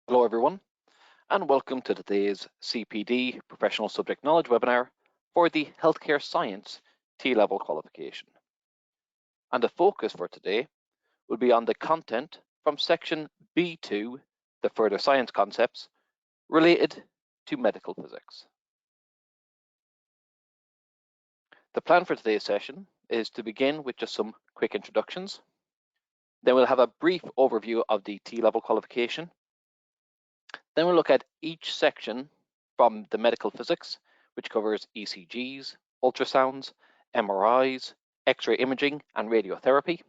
Hello everyone, and welcome to today's CPD Professional Subject Knowledge webinar for the Healthcare Science T-Level qualification. And the focus for today will be on the content from section B2, the further science concepts, related to medical physics. The plan for today's session is to begin with just some quick introductions. Then we'll have a brief overview of the T-Level qualification. Then we'll look at each section from the medical physics, which covers ECGs, ultrasounds, MRIs, X-ray imaging, and radiotherapy.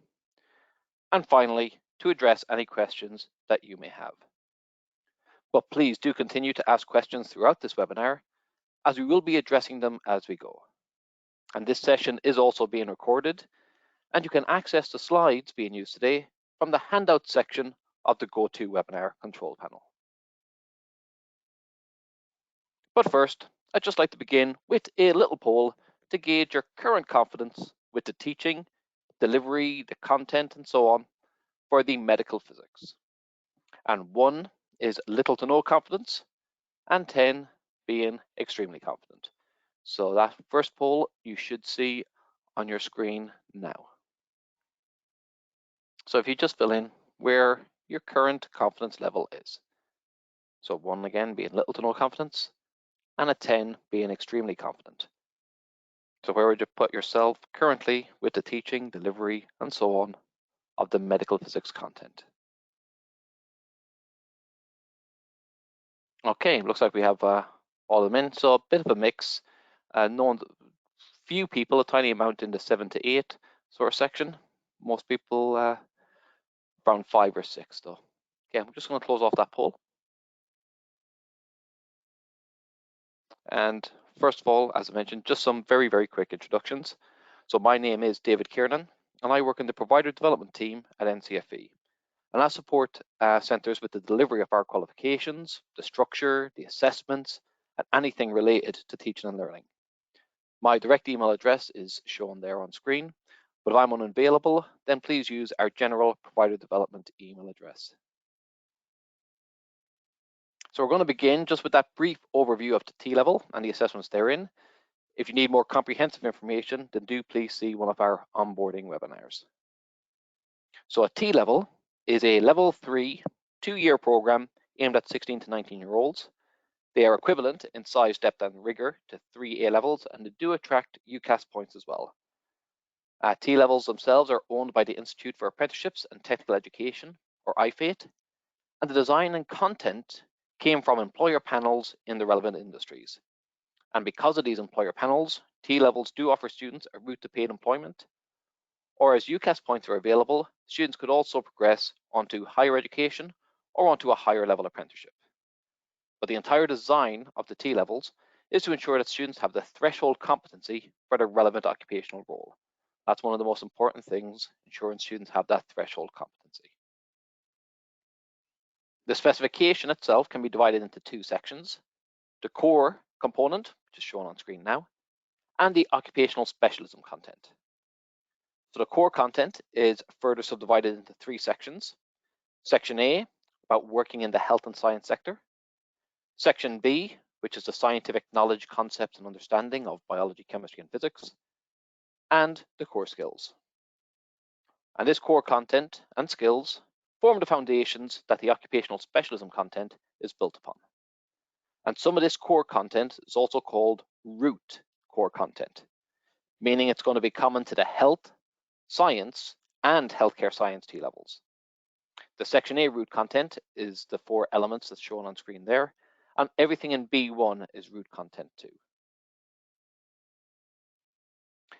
And finally, to address any questions that you may have. But please do continue to ask questions throughout this webinar, as we will be addressing them as we go. And this session is also being recorded, and you can access the slides being used today from the handout section of the GoToWebinar control panel. But first, I'd just like to begin with a little poll to gauge your current confidence with the teaching, delivery, the content, and so on for the medical physics. And 1 is little to no confidence, and 10 being extremely confident. So that first poll you should see on your screen now. So if you just fill in where your current confidence level is. So 1 again being little to no confidence, and a 10 being extremely confident. So where would you put yourself currently with the teaching, delivery, and so on of the medical physics content? Okay, looks like we have all of them in, so a bit of a mix. Few people, a tiny amount in the 7 to 8 sort of section. Most people around 5 or 6 though. Okay, I'm just going to close off that poll. And first of all, as I mentioned, just some very, very quick introductions. So my name is David Kiernan, and I work in the provider development team at NCFE. And I support centres with the delivery of our qualifications, the structure, the assessments, and anything related to teaching and learning. My direct email address is shown there on screen, but if I'm unavailable, then please use our general provider development email address. So we're going to begin just with that brief overview of the T-level and the assessments therein. If you need more comprehensive information, then do please see one of our onboarding webinars. So a T-level is a level 3, 2-year program aimed at 16 to 19-year-olds. They are equivalent in size, depth, and rigor to 3 A-levels, and they do attract UCAS points as well. T-levels themselves are owned by the Institute for Apprenticeships and Technical Education, or IFATE, and the design and content came from employer panels in the relevant industries. And because of these employer panels, T-levels do offer students a route to paid employment, or as UCAS points are available, students could also progress onto higher education or onto a higher level apprenticeship. But the entire design of the T-levels is to ensure that students have the threshold competency for their relevant occupational role. That's one of the most important things, ensuring students have that threshold competency. The specification itself can be divided into 2 sections: the core component, which is shown on screen now, and the occupational specialism content. So the core content is further subdivided into 3 sections. Section A, about working in the health and science sector. Section B, which is the scientific knowledge, concepts, and understanding of biology, chemistry, and physics. And the core skills. And this core content and skills form the foundations that the occupational specialism content is built upon. And some of this core content is also called root core content, meaning it's going to be common to the health, science, and healthcare science T-levels. The Section A root content is the 4 elements that's shown on screen there, and everything in B1 is root content too.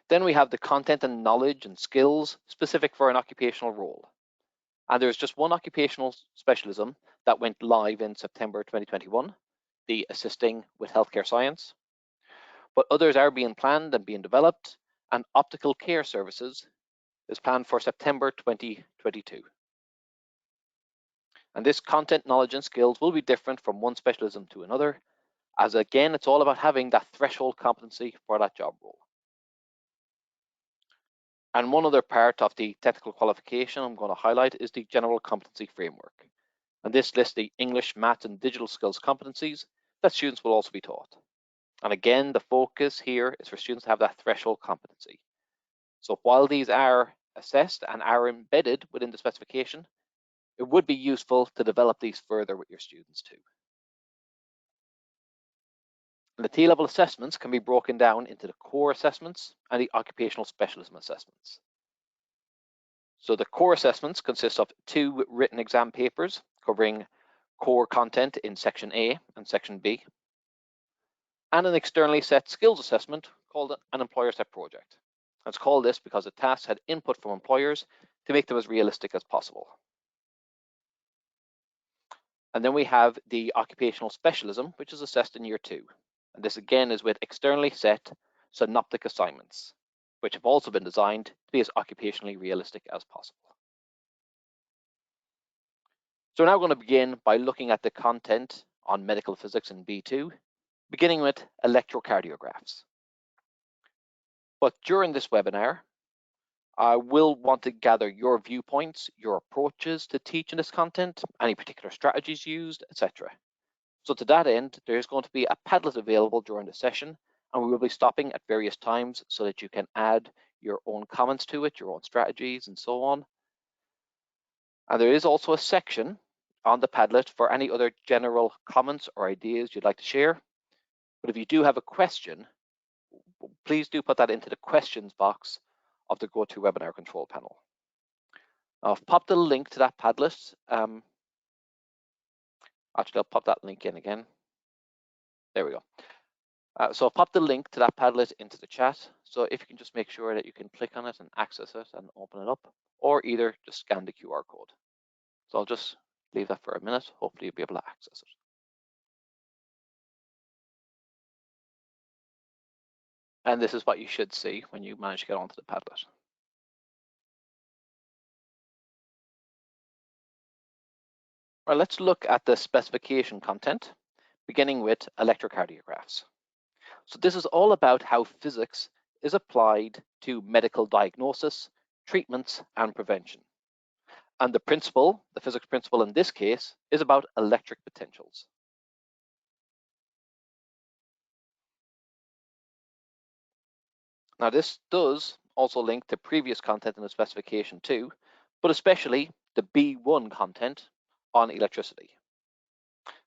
Then we have the content and knowledge and skills specific for an occupational role. And there's just one occupational specialism that went live in September 2021, the assisting with healthcare science. But others are being planned and being developed, and optical care services is planned for September 2022. And this content, knowledge, and skills will be different from one specialism to another, as again, it's all about having that threshold competency for that job role. And one other part of the technical qualification I'm going to highlight is the general competency framework. And this lists the English, math, and digital skills competencies that students will also be taught. And again, the focus here is for students to have that threshold competency. So while these are assessed and are embedded within the specification, it would be useful to develop these further with your students too. And the T-level assessments can be broken down into the core assessments and the occupational specialism assessments. So the core assessments consist of 2 written exam papers covering core content in section A and section B, and an externally set skills assessment called an employer set project. And it's called this because the tasks had input from employers to make them as realistic as possible. And then we have the occupational specialism, which is assessed in year 2. And this again is with externally set synoptic assignments, which have also been designed to be as occupationally realistic as possible. So we're now going to begin by looking at the content on medical physics in B2, beginning with electrocardiographs. But during this webinar, I will want to gather your viewpoints, your approaches to teaching this content, any particular strategies used, etc. So to that end, there is going to be a Padlet available during the session, and we will be stopping at various times so that you can add your own comments to it, your own strategies, and so on. And there is also a section on the Padlet for any other general comments or ideas you'd like to share. But if you do have a question, please do put that into the questions box of the GoToWebinar control panel. Now, I've popped a link to that Padlet. Actually, I'll pop that link in again. There we go. So I've popped the link to that Padlet into the chat. So if you can just make sure that you can click on it and access it and open it up, or either just scan the QR code. So I'll just leave that for a minute. Hopefully you'll be able to access it. And this is what you should see when you manage to get onto the Padlet. Right, let's look at the specification content, beginning with electrocardiographs. So this is all about how physics is applied to medical diagnosis, treatments, and prevention. And the principle, the physics principle in this case, is about electric potentials. Now this does also link to previous content in the specification too, but especially the B1 content on electricity.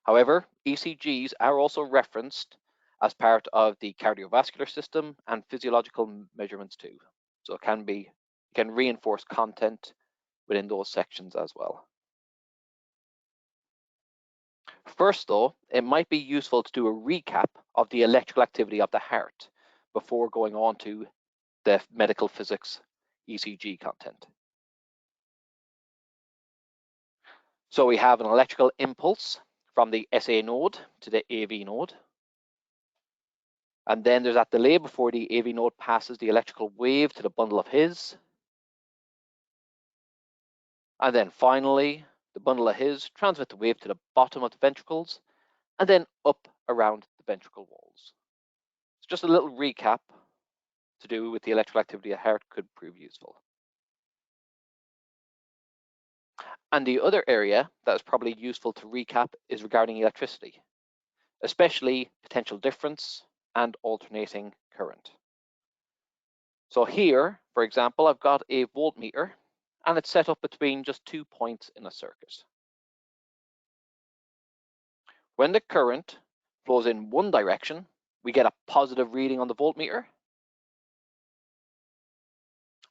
However, ECGs are also referenced as part of the cardiovascular system and physiological measurements too. So it can reinforce content within those sections as well. First though, it might be useful to do a recap of the electrical activity of the heart before going on to the medical physics ECG content. So we have an electrical impulse from the SA node to the AV node. And then there's that delay before the AV node passes the electrical wave to the bundle of His. And then finally, the bundle of His transmit the wave to the bottom of the ventricles and then up around the ventricle walls. So just a little recap to do with the electrical activity of the heart could prove useful. And the other area that is probably useful to recap is regarding electricity, especially potential difference and alternating current. So here, for example, I've got a voltmeter and it's set up between just 2 points in a circuit. When the current flows in one direction, we get a positive reading on the voltmeter.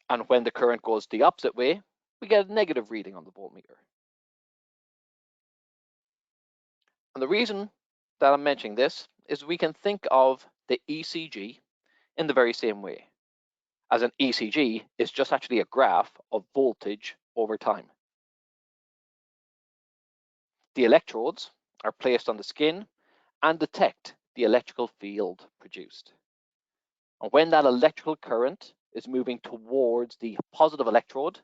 And when the current goes the opposite way, we get a negative reading on the voltmeter. And the reason that I'm mentioning this is we can think of the ECG in the very same way, as an ECG is just actually a graph of voltage over time. The electrodes are placed on the skin and detect the electrical field produced. And when that electrical current is moving towards the positive electrode,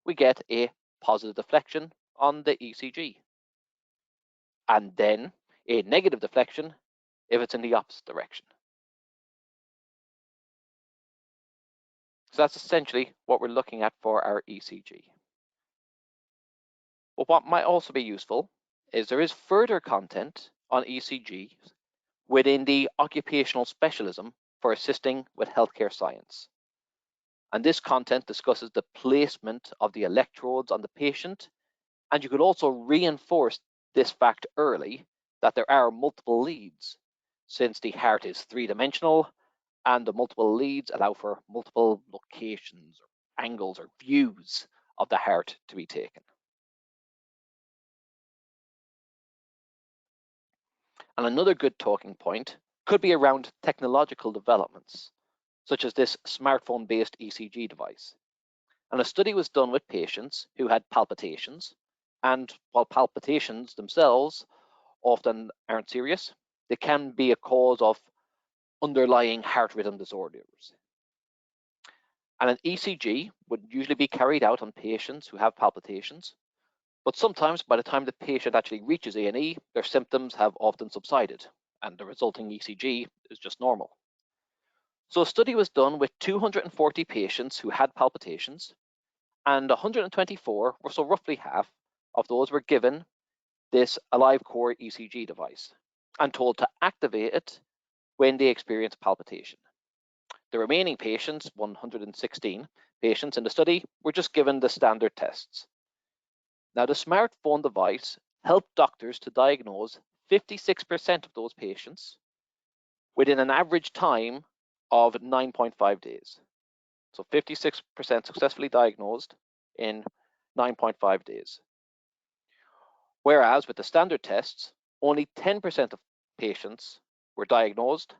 we get a positive deflection on the ECG. And then a negative deflection if it's in the opposite direction. So that's essentially what we're looking at for our ECG. But what might also be useful is there is further content on ECGs within the occupational specialism for assisting with healthcare science. And this content discusses the placement of the electrodes on the patient, and you could also reinforce this fact early that there are multiple leads, since the heart is three-dimensional and the multiple leads allow for multiple locations or angles or views of the heart to be taken. And another good talking point could be around technological developments, such as this smartphone-based ECG device. And a study was done with patients who had palpitations, and while palpitations themselves often aren't serious, they can be a cause of underlying heart rhythm disorders. And an ECG would usually be carried out on patients who have palpitations, but sometimes by the time the patient actually reaches A&E, their symptoms have often subsided, and the resulting ECG is just normal. So a study was done with 240 patients who had palpitations, and 124, or so roughly half, of those were given this AliveCor ECG device and told to activate it when they experienced palpitation. The remaining patients, 116 patients in the study, were just given the standard tests. Now, the smartphone device helped doctors to diagnose 56% of those patients within an average time of 9.5 days. So 56% successfully diagnosed in 9.5 days. Whereas with the standard tests, only 10% of patients were diagnosed,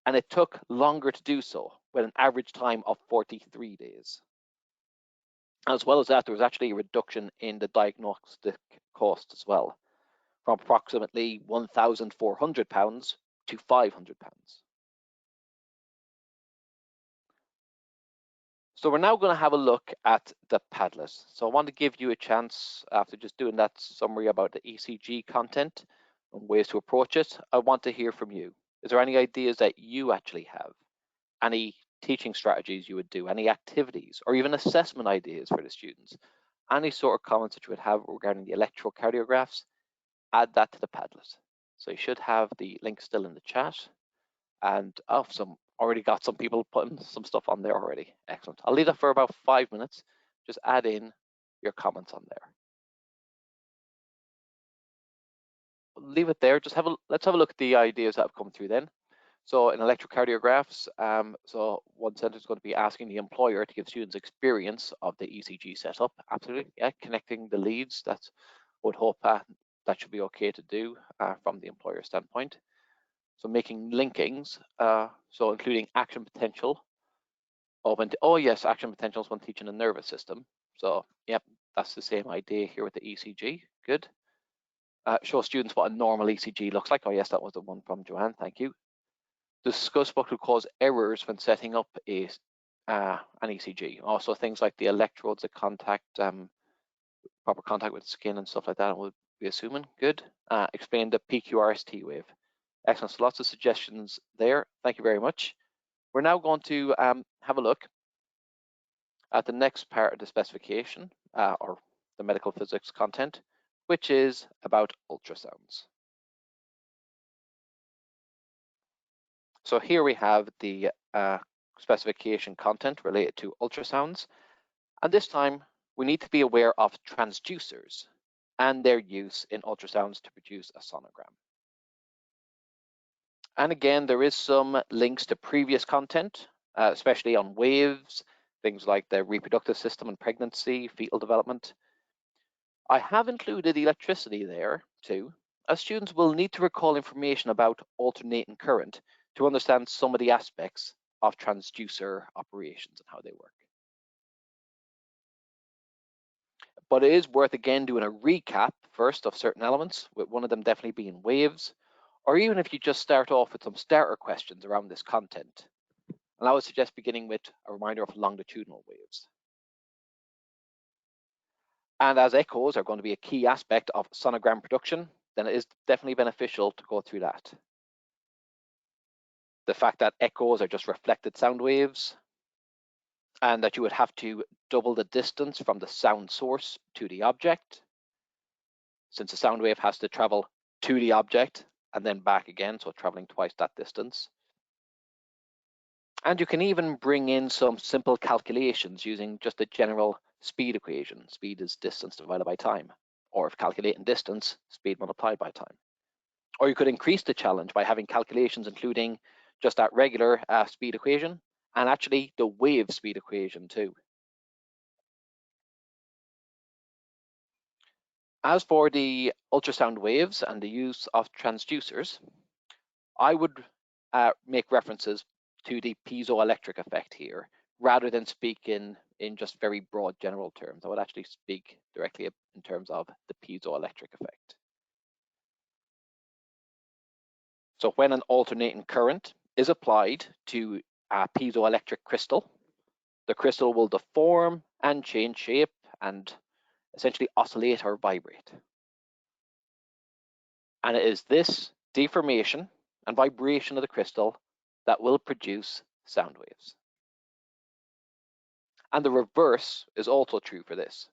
and it took longer to do so, with an average time of 43 days. As well as that, there was actually a reduction in the diagnostic cost as well, from approximately £1,400 to £500. So we're now going to have a look at the Padlet. So I want to give you a chance, after just doing that summary about the ECG content and ways to approach it, I want to hear from you. Is there any ideas that you actually have? Any teaching strategies you would do? Any activities or even assessment ideas for the students? Any sort of comments that you would have regarding the electrocardiographs? Add that to the Padlet. So you should have the link still in the chat. And already got some people putting some stuff on there already. Excellent. I'll leave that for about 5 minutes. Just add in your comments on there. Leave it there. Let's have a look at the ideas that have come through then. So in electrocardiographs, so one sentence is going to be asking the employer to give students experience of the ECG setup. Absolutely, yeah. Connecting the leads, I would hope that should be okay to do from the employer standpoint. So making linkings, so including action potential action potentials when teaching the nervous system. So yep, that's the same idea here with the ECG. Good. Show students what a normal ECG looks like. Oh yes, that was the one from Joanne. Thank you. Discuss what could cause errors when setting up an ECG. Also things like the electrodes, the contact, proper contact with the skin and stuff like that. We'll be assuming. Good. Explain the PQRST wave. Excellent. So lots of suggestions there. Thank you very much. We're now going to have a look at the next part of the specification, or the medical physics content, which is about ultrasounds. So here we have the specification content related to ultrasounds, and this time we need to be aware of transducers and their use in ultrasounds to produce a sonogram. And again, there is some links to previous content, especially on waves, things like the reproductive system and pregnancy, fetal development. I have included electricity there too, as students will need to recall information about alternating current to understand some of the aspects of transducer operations and how they work. But it is worth again doing a recap first of certain elements, with one of them definitely being waves, or even if you just start off with some starter questions around this content. And I would suggest beginning with a reminder of longitudinal waves. And as echoes are going to be a key aspect of sonogram production, then it is definitely beneficial to go through that. The fact that echoes are just reflected sound waves, and that you would have to double the distance from the sound source to the object. since the sound wave has to travel to the object and then back again, so traveling twice that distance. And you can even bring in some simple calculations using just a general speed equation. Speed is distance divided by time, or if calculating distance, speed multiplied by time. Or you could increase the challenge by having calculations including just that regular speed equation and actually the wave speed equation too. As for the ultrasound waves and the use of transducers, I would make references to the piezoelectric effect here, rather than speak in just very broad general terms. I would actually speak directly in terms of the piezoelectric effect. So when an alternating current is applied to a piezoelectric crystal, the crystal will deform and change shape and essentially oscillate or vibrate. And it is this deformation and vibration of the crystal that will produce sound waves. And the reverse is also true for this.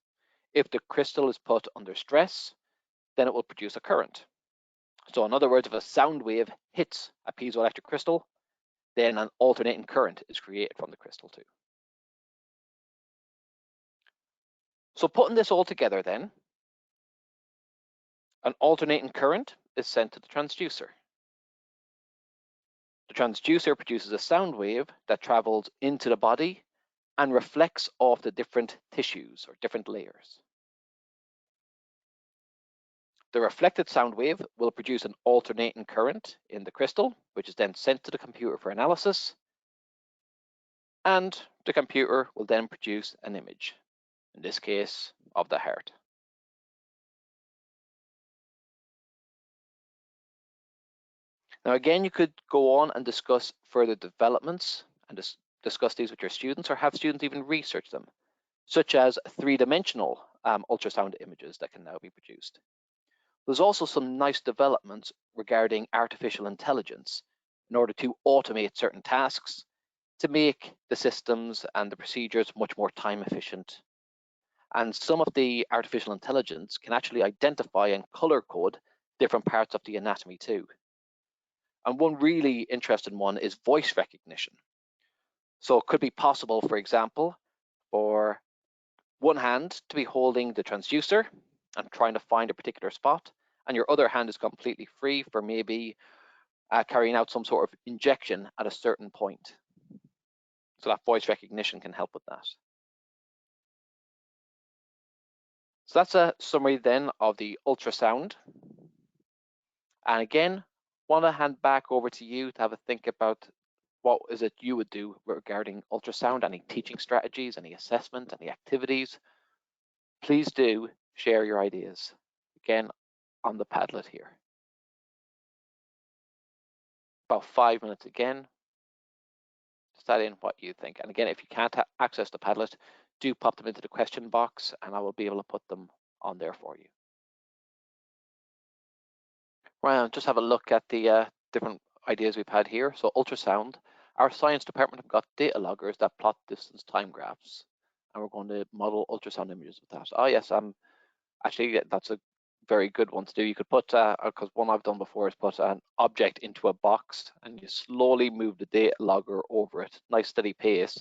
If the crystal is put under stress, then it will produce a current. So in other words, if a sound wave hits a piezoelectric crystal, then an alternating current is created from the crystal too. So putting this all together then, an alternating current is sent to the transducer. The transducer produces a sound wave that travels into the body and reflects off the different tissues or different layers. The reflected sound wave will produce an alternating current in the crystal, which is then sent to the computer for analysis, and the computer will then produce an image, in this case of the heart. Now again, you could go on and discuss further developments and discuss these with your students, or have students even research them, such as three-dimensional ultrasound images that can now be produced. There's also some nice developments regarding artificial intelligence in order to automate certain tasks to make the systems and the procedures much more time efficient. And some of the artificial intelligence can actually identify and color code different parts of the anatomy too. And one really interesting one is voice recognition. So it could be possible, for example, for one hand to be holding the transducer and trying to find a particular spot, and your other hand is completely free for maybe carrying out some sort of injection at a certain point. So that voice recognition can help with that. So that's a summary then of the ultrasound. And again, want to hand back over to you to have a think about what is it you would do regarding ultrasound, any teaching strategies, any assessment, any activities. Please do share your ideas. Again, on the Padlet here. About 5 minutes again. Just add in what you think. And again, if you can't access the Padlet, do pop them into the question box and I will be able to put them on there for you. Right, just have a look at the different ideas we've had here. So ultrasound, our science department have got data loggers that plot distance time graphs, and we're going to model ultrasound images with that. Oh yes, actually that's a very good one to do. You could put, because one I've done before is put an object into a box and you slowly move the data logger over it, nice steady pace,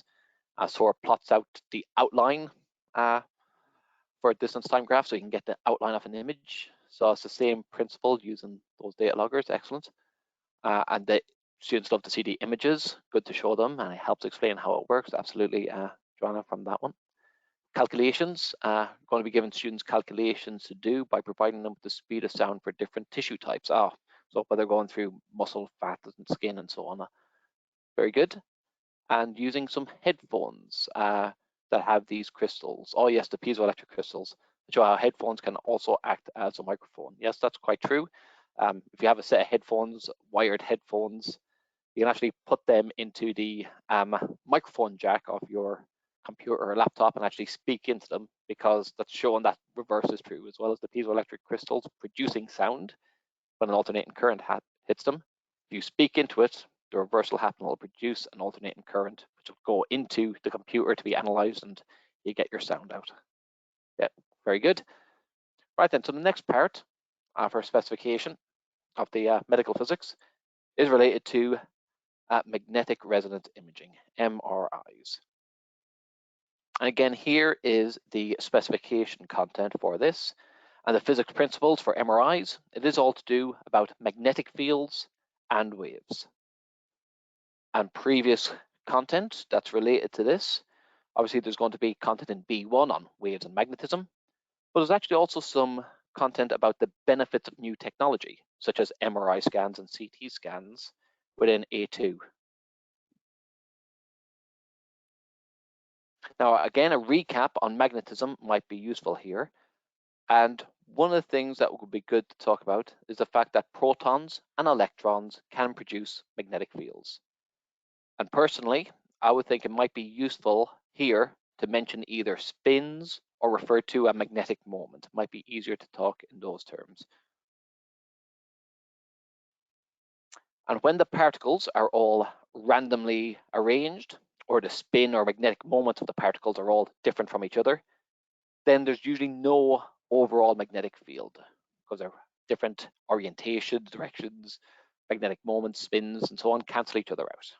so it plots out the outline for a distance time graph, so you can get the outline of an image. So it's the same principle using those data loggers, excellent. And the students love to see the images, good to show them, and it helps explain how it works, absolutely, Joanna, from that one. Calculations, going to be giving students calculations to do by providing them with the speed of sound for different tissue types. So whether going through muscle, fat, and skin, and so on. Very good. And using some headphones that have these crystals. Oh yes, the piezoelectric crystals. Show how headphones can also act as a microphone. Yes, that's quite true. If you have a set of headphones, wired headphones, you can actually put them into the microphone jack of your computer or laptop and actually speak into them, because that's showing that reverse is true, as well as the piezoelectric crystals producing sound when an alternating current hits them. If you speak into it, the reverse will happen. It will produce an alternating current, which will go into the computer to be analyzed, and you get your sound out. Yeah, very good. Right then, so the next part of our specification of the medical physics is related to magnetic resonance imaging, MRIs. And again, here is the specification content for this and the physics principles for MRIs. It is all to do about magnetic fields and waves. And previous content that's related to this, obviously there's going to be content in B1 on waves and magnetism, but there's actually also some content about the benefits of new technology, such as MRI scans and CT scans within A2. Now, again, a recap on magnetism might be useful here. And one of the things that would be good to talk about is the fact that protons and electrons can produce magnetic fields. And personally, I would think it might be useful here to mention either spins or refer to a magnetic moment. It might be easier to talk in those terms. And when the particles are all randomly arranged, or the spin or magnetic moments of the particles are all different from each other, then there's usually no overall magnetic field because they're different orientations, directions, magnetic moments, spins, and so on cancel each other out.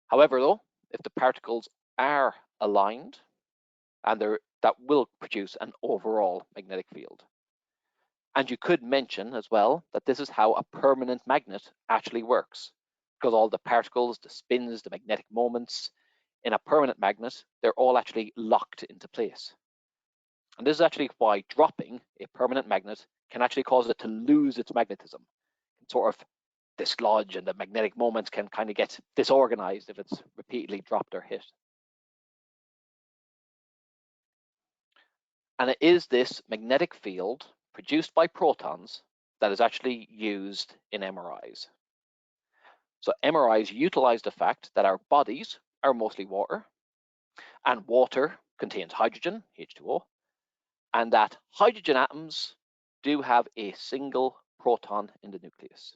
However, though, if the particles are aligned, and that will produce an overall magnetic field. And you could mention as well that this is how a permanent magnet actually works, because all the particles, the spins, the magnetic moments in a permanent magnet, they're all actually locked into place. And this is actually why dropping a permanent magnet can actually cause it to lose its magnetism, sort of dislodge, and the magnetic moments can kind of get disorganized if it's repeatedly dropped or hit. And it is this magnetic field produced by protons that is actually used in MRIs. So MRIs utilize the fact that our bodies are mostly water, and water contains hydrogen, H2O, and that hydrogen atoms do have a single proton in the nucleus.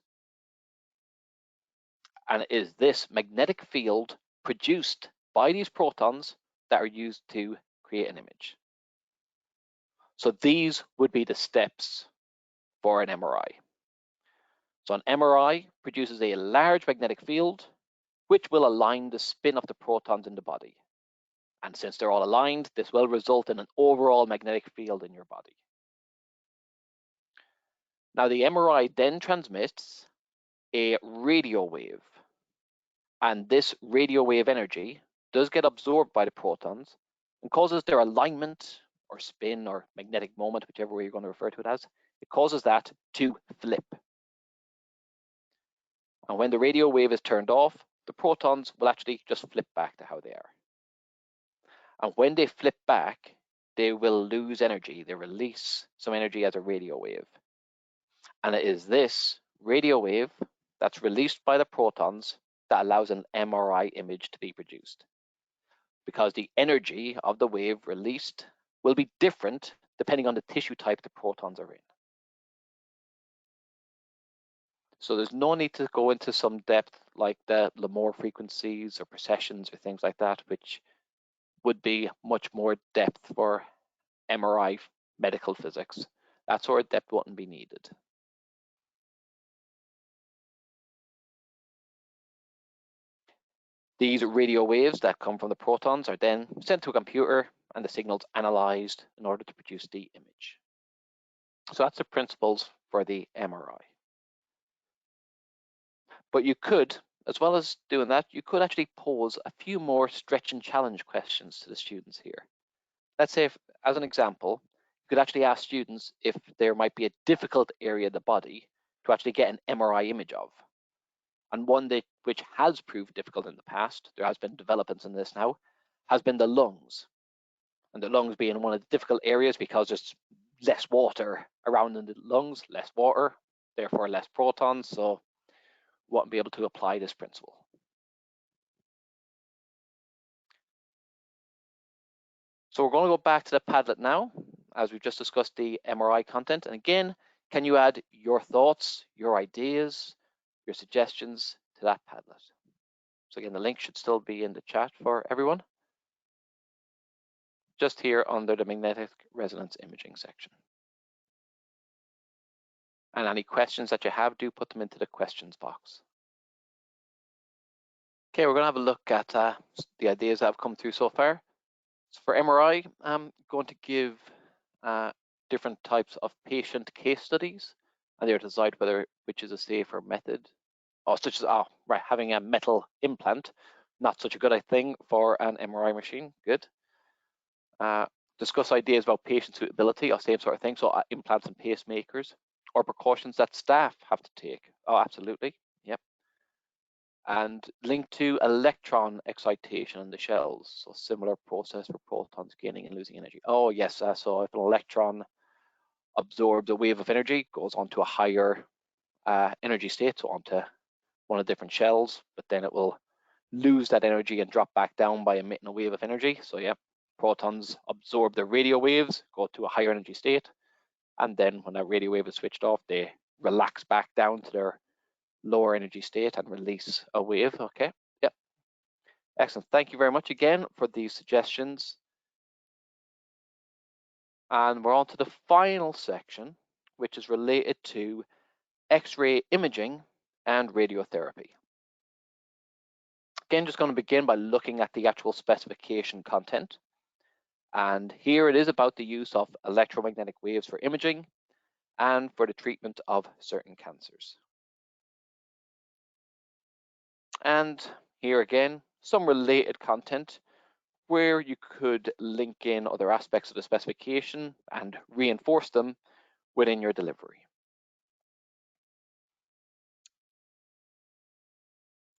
And it is this magnetic field produced by these protons that are used to create an image. So these would be the steps for an MRI. So an MRI produces a large magnetic field, which will align the spin of the protons in the body. And since they're all aligned, this will result in an overall magnetic field in your body. Now the MRI then transmits a radio wave. And this radio wave energy does get absorbed by the protons and causes their alignment or spin or magnetic moment, whichever way you're going to refer to it as, it causes that to flip. And when the radio wave is turned off, the protons will actually just flip back to how they are. And when they flip back, they will lose energy. They release some energy as a radio wave. And it is this radio wave that's released by the protons that allows an MRI image to be produced. Because the energy of the wave released will be different depending on the tissue type the protons are in. So there's no need to go into some depth like the Lamore frequencies or precessions or things like that, which would be much more depth for MRI medical physics. That sort of depth wouldn't be needed. These radio waves that come from the protons are then sent to a computer and the signals analyzed in order to produce the image. So that's the principles for the MRI. But you could, as well as doing that, you could actually pose a few more stretch and challenge questions to the students here. Let's say, as an example, you could actually ask students if there might be a difficult area of the body to actually get an MRI image of. And one which has proved difficult in the past, there has been developments in this now, has been the lungs. And the lungs being one of the difficult areas because there's less water around in the lungs, less water, therefore less protons, so won't be able to apply this principle. So we're going to go back to the Padlet now, as we've just discussed the MRI content. And again, can you add your thoughts, your ideas, your suggestions to that Padlet? So again, the link should still be in the chat for everyone. just here under the magnetic resonance imaging section. And any questions that you have, do put them into the questions box. Okay, we're going to have a look at the ideas that have come through so far. So for MRI, I'm going to give different types of patient case studies, and they're to decide which is a safer method. Such as having a metal implant, not such a good thing for an MRI machine. Good. Discuss ideas about patient suitability, or same sort of thing. So implants and pacemakers, or precautions that staff have to take. Oh, absolutely. Yep. And link to electron excitation in the shells. So similar process for protons gaining and losing energy. Oh yes, so if an electron absorbs a wave of energy, goes onto a higher energy state, so onto one of the different shells, but then it will lose that energy and drop back down by emitting a wave of energy. So yeah, protons absorb the radio waves, go to a higher energy state, and then when that radio wave is switched off, they relax back down to their lower energy state and release a wave. Okay, yep. Excellent. Thank you very much again for these suggestions. And we're on to the final section, which is related to X-ray imaging and radiotherapy. Again, just going to begin by looking at the actual specification content. And here it is about the use of electromagnetic waves for imaging and for the treatment of certain cancers. And here again, some related content where you could link in other aspects of the specification and reinforce them within your delivery.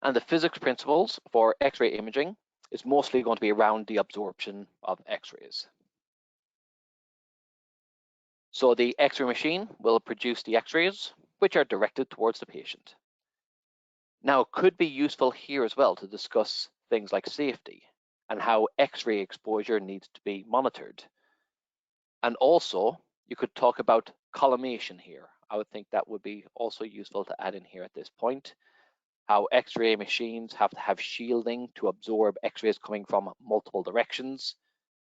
And the physics principles for X-ray imaging is mostly going to be around the absorption of X-rays. So the X-ray machine will produce the X-rays, which are directed towards the patient. Now, it could be useful here as well to discuss things like safety and how X-ray exposure needs to be monitored. And also, you could talk about collimation here. I would think that would be also useful to add in here at this point. How X-ray machines have to have shielding to absorb X-rays coming from multiple directions.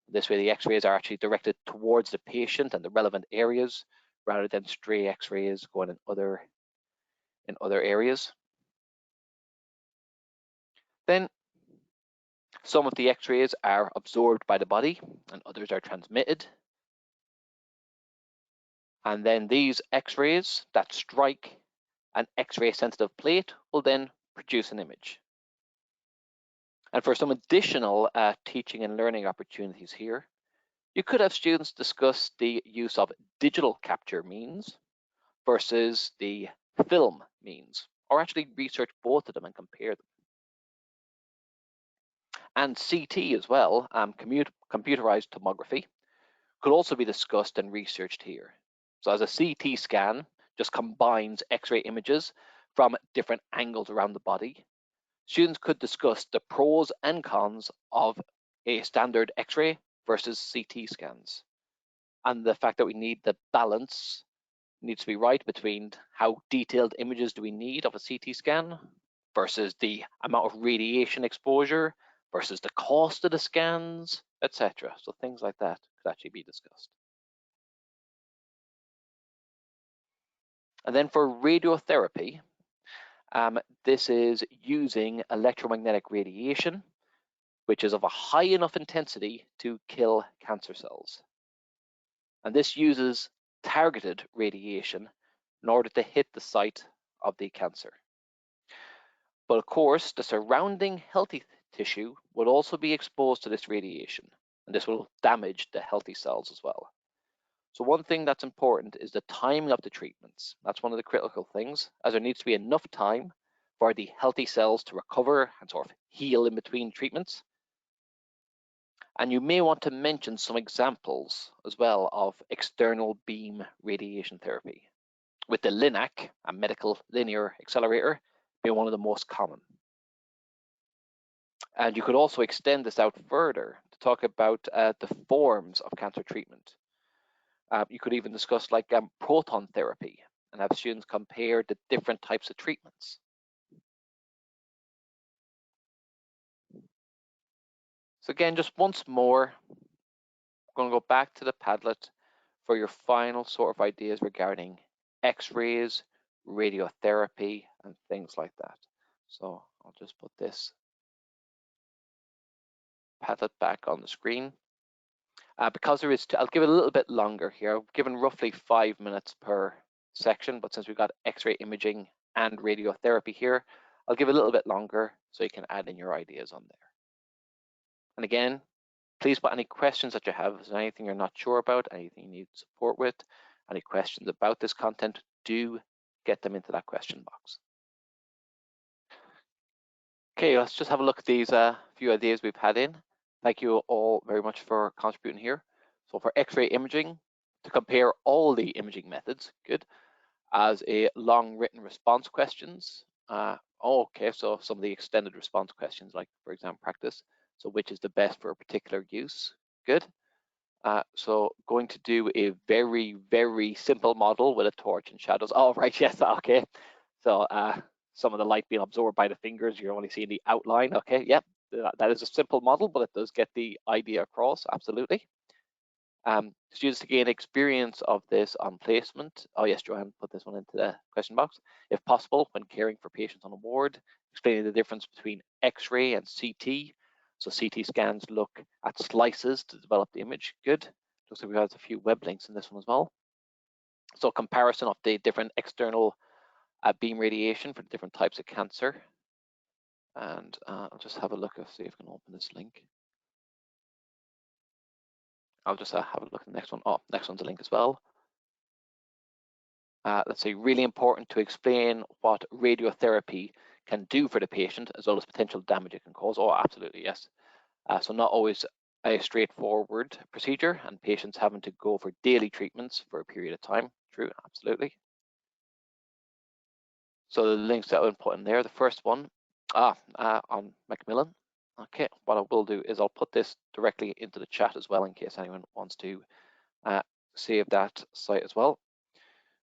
This way the X-rays are actually directed towards the patient and the relevant areas rather than stray X-rays going in other areas. Then some of the X-rays are absorbed by the body and others are transmitted. And then these X-rays that strike an X-ray sensitive plate will then produce an image. And for some additional teaching and learning opportunities here, you could have students discuss the use of digital capture means versus the film means, or actually research both of them and compare them. And CT as well, computerized tomography, could also be discussed and researched here. So as a CT scan just combines X-ray images from different angles around the body, students could discuss the pros and cons of a standard X-ray versus CT scans. And the fact that we need the balance needs to be right between how detailed images do we need of a CT scan versus the amount of radiation exposure versus the cost of the scans, etc. So things like that could actually be discussed. And then for radiotherapy, this is using electromagnetic radiation, which is of a high enough intensity to kill cancer cells. And this uses targeted radiation in order to hit the site of the cancer. But of course, the surrounding healthy tissue will also be exposed to this radiation, and this will damage the healthy cells as well. So one thing that's important is the timing of the treatments. That's one of the critical things, as there needs to be enough time for the healthy cells to recover and sort of heal in between treatments. And you may want to mention some examples as well of external beam radiation therapy, with the LINAC, a medical linear accelerator, being one of the most common. And you could also extend this out further to talk about the forms of cancer treatment. You could even discuss like proton therapy and have students compare the different types of treatments. So again, just once more, We're going to go back to the Padlet for your final sort of ideas regarding X-rays, radiotherapy, and things like that. So I'll just put this Padlet back on the screen. Because there is, I'll give it a little bit longer here. I've given roughly 5 minutes per section, but since we've got X-ray imaging and radiotherapy here, I'll give it a little bit longer so you can add in your ideas on there. And again, please put any questions that you have. If there's anything you're not sure about, anything you need support with, any questions about this content, do get them into that question box. Okay, let's just have a look at these few ideas we've had in. Thank you all very much for contributing here. So for X-ray imaging, to compare all the imaging methods, good, as a long written response questions. Okay, so some of the extended response questions, like for exam practice. So which is the best for a particular use, good. So going to do a very, very simple model with a torch and shadows. Oh, right, yes, okay. So some of the light being absorbed by the fingers, you're only seeing the outline. Okay, yep, that is a simple model, but it does get the idea across, absolutely. Students to gain experience of this on placement. Oh yes, Joanne put this one into the question box. If possible, when caring for patients on a ward, explaining the difference between X-ray and CT. So CT scans look at slices to develop the image. Good. Looks like we have a few web links in this one as well. So comparison of the different external beam radiation for the different types of cancer. And I'll just have a look and see if I can open this link. I'll just have a look at the next one. Oh, next one's a link as well. Let's say really important to explain what radiotherapy can do for the patient, as well as potential damage it can cause. Oh, absolutely, yes. So not always a straightforward procedure, and patients having to go for daily treatments for a period of time. True, absolutely. So the links that I would put in there, the first one on Macmillan. Okay, what I will do is I'll put this directly into the chat as well in case anyone wants to save that site as well.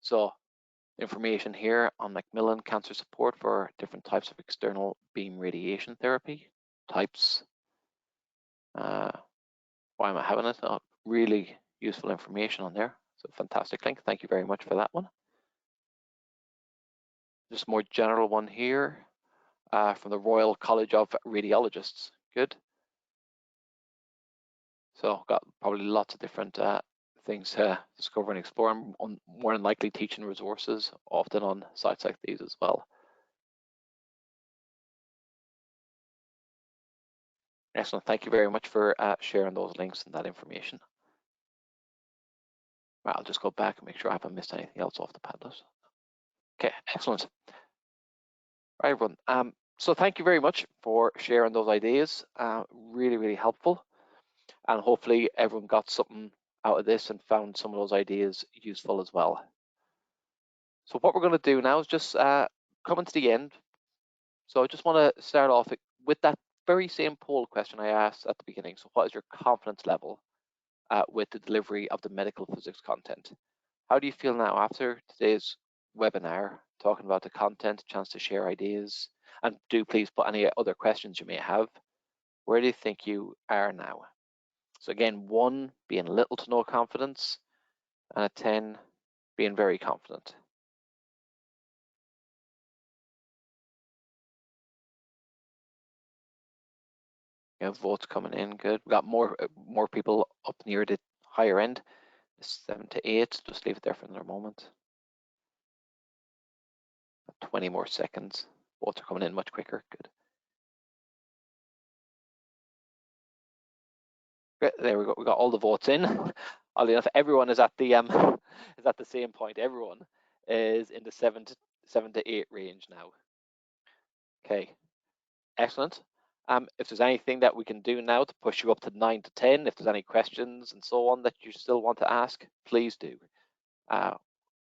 So information here on Macmillan cancer support for different types of external beam radiation therapy types. Why am I having it? Oh, really useful information on there. So fantastic link. Thank you very much for that one. Just more general one here from the Royal College of Radiologists. Good. So got probably lots of different things to discover and explore, and more than likely teaching resources often on sites like these as well. Excellent. Thank you very much for sharing those links and that information. Right, I'll just go back and make sure I haven't missed anything else off the Padlet. Okay, excellent. Right, everyone. So thank you very much for sharing those ideas. Really, really helpful. And hopefully everyone got something out of this and found some of those ideas useful as well. So what we're going to do now is just coming to the end. So I just want to start off with that very same poll question I asked at the beginning. So what is your confidence level with the delivery of the medical physics content? How do you feel now after today's webinar, talking about the content, chance to share ideas, and do please put any other questions you may have. Where do you think you are now? So again, 1 being little to no confidence, and a 10 being very confident. You have votes coming in, good. We got more people up near the higher end, 7 to 8. Just leave it there for another moment. 20 more seconds. Votes are coming in much quicker, good. Great, there we go. We got all the votes in. Oddly enough, everyone is at the same point. Everyone is in the 7 to 8 range now. Okay, excellent. If there's anything that we can do now to push you up to 9 to 10, if there's any questions and so on that you still want to ask, please do.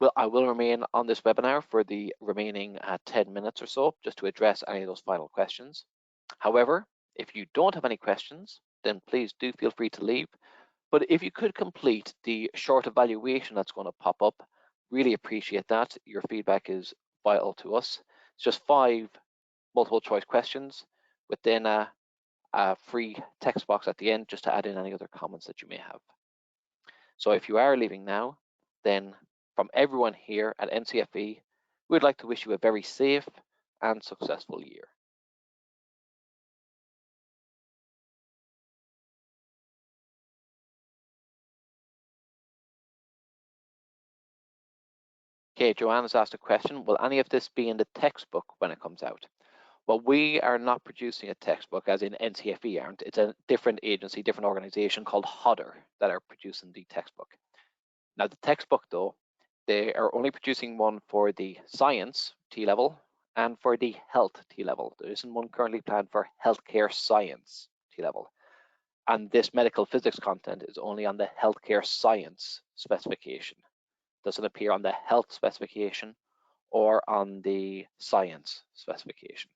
Well, I will remain on this webinar for the remaining 10 minutes or so, just to address any of those final questions. However, if you don't have any questions, then please do feel free to leave. But if you could complete the short evaluation that's going to pop up, really appreciate that. Your feedback is vital to us. It's just 5 multiple choice questions with then a free text box at the end just to add in any other comments that you may have. So if you are leaving now, then from everyone here at NCFE, we'd like to wish you a very safe and successful year. Okay, Joanne has asked a question, will any of this be in the textbook when it comes out? Well, we are not producing a textbook, as in NCFE aren't. It's a different agency, different organization called Hodder that are producing the textbook. Now, the textbook, though, they are only producing one for the science T-level and for the health T-level. There isn't one currently planned for healthcare science T-level. And this medical physics content is only on the healthcare science specification. Doesn't appear on the health specification or on the science specification.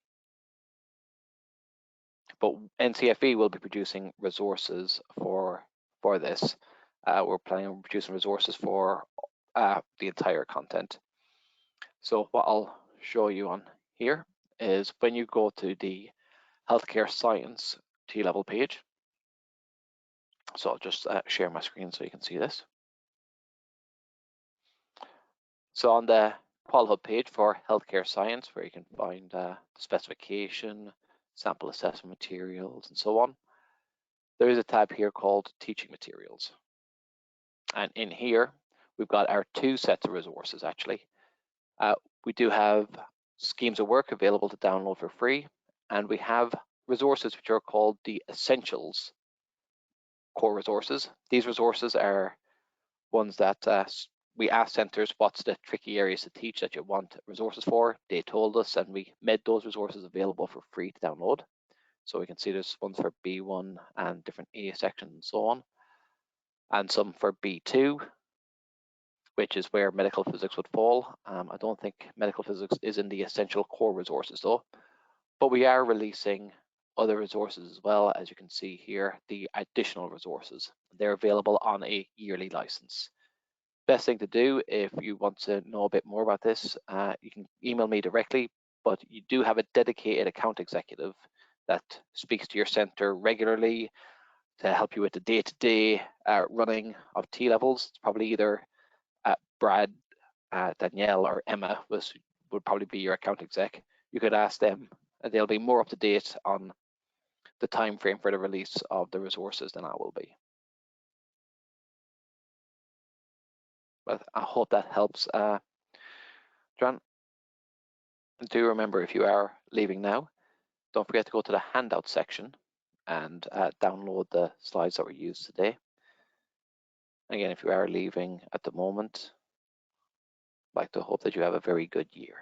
But NCFE will be producing resources for this. We're planning on producing resources for the entire content. So what I'll show you on here is when you go to the healthcare science T-level page. So I'll just share my screen so you can see this. So on the QualHub page for healthcare science, where you can find the specification, sample assessment materials, and so on, there is a tab here called teaching materials. And in here, we've got our two sets of resources actually. We do have schemes of work available to download for free, and we have resources which are called the essentials core resources. These resources are ones that we asked centers what's the tricky areas to teach that you want resources for. They told us, and we made those resources available for free to download. So we can see there's ones for B1 and different A sections and so on, and some for B2, which is where medical physics would fall. I don't think medical physics is in the essential core resources though, but we are releasing other resources as well. As you can see here, the additional resources, they're available on a yearly license. Best thing to do if you want to know a bit more about this, you can email me directly, but you do have a dedicated account executive that speaks to your center regularly to help you with the day-to-day running of T-levels. It's probably either Brad, Danielle, or Emma would probably be your account exec. You could ask them, and they'll be more up to date on the time frame for the release of the resources than I will be. But I hope that helps, John. Do remember, if you are leaving now, don't forget to go to the handout section and download the slides that were used today. Again, if you are leaving at the moment, I'd like to hope that you have a very good year.